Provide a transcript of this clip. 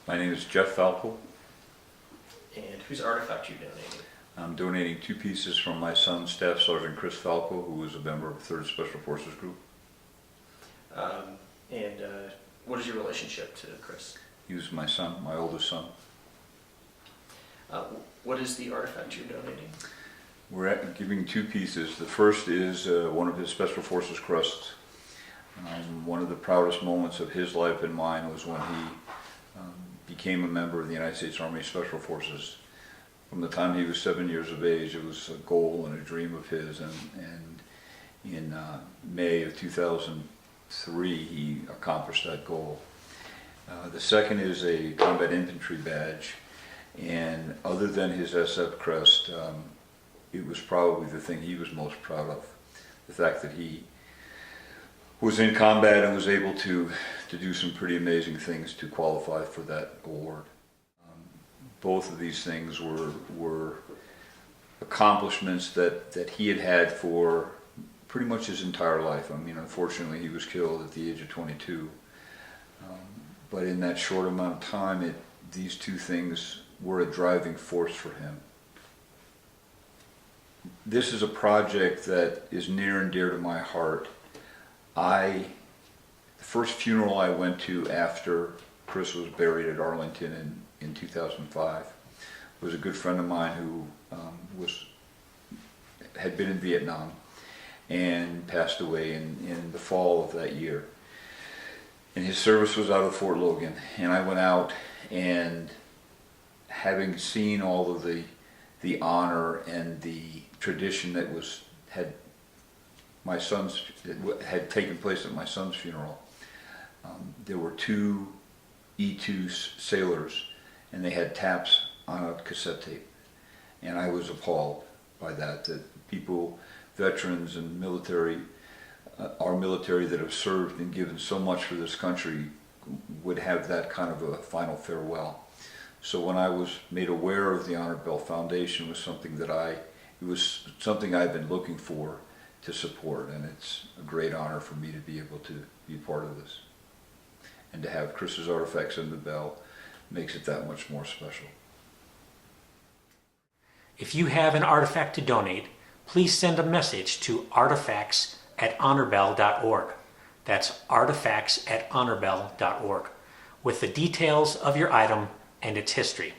My name is Jeff Falkel. And whose artifact are you donating? I'm donating 2 pieces from my son, Staff Sergeant Crest, who is a member of the 3rd Special Forces Group. What is your relationship to Chris? He was my son, my oldest son. What is the artifact you're donating? We're giving 2 pieces. The first is one of his Special Forces crests. One of the proudest moments of his life and mine was when he became a member of the United States Army Special Forces. From the time he was 7 years of age, it was a goal and a dream of his, and in May of 2003 he accomplished that goal. The second is a combat infantry badge, and other than his SF crest, it was probably the thing he was most proud of. The fact that he was in combat and was able to do some pretty amazing things to qualify for that award. Both of these things were accomplishments that he had had for pretty much his entire life. I mean, unfortunately, he was killed at the age of 22. But in that short amount of time, these 2 things were a driving force for him. This is a project that is near and dear to my heart. The first funeral I went to after Chris was buried at Arlington in 2005 was a good friend of mine who had been in Vietnam and passed away in the fall of that year. And his service was out of Fort Logan, and I went out, and having seen all of the honor and the tradition that had taken place at my son's funeral, there were 2 E-2 sailors, and they had taps on a cassette tape, and I was appalled by that people, veterans and military, our military that have served and given so much for this country, would have that kind of a final farewell. So when I was made aware of the Honor Bell Foundation, it was something I've been looking for to support, and it's a great honor for me to be able to be part of this. And to have Chris's artifacts in the bell makes it that much more special. If you have an artifact to donate, please send a message to artifacts@honorbell.org. That's artifacts@honorbell.org with the details of your item and its history.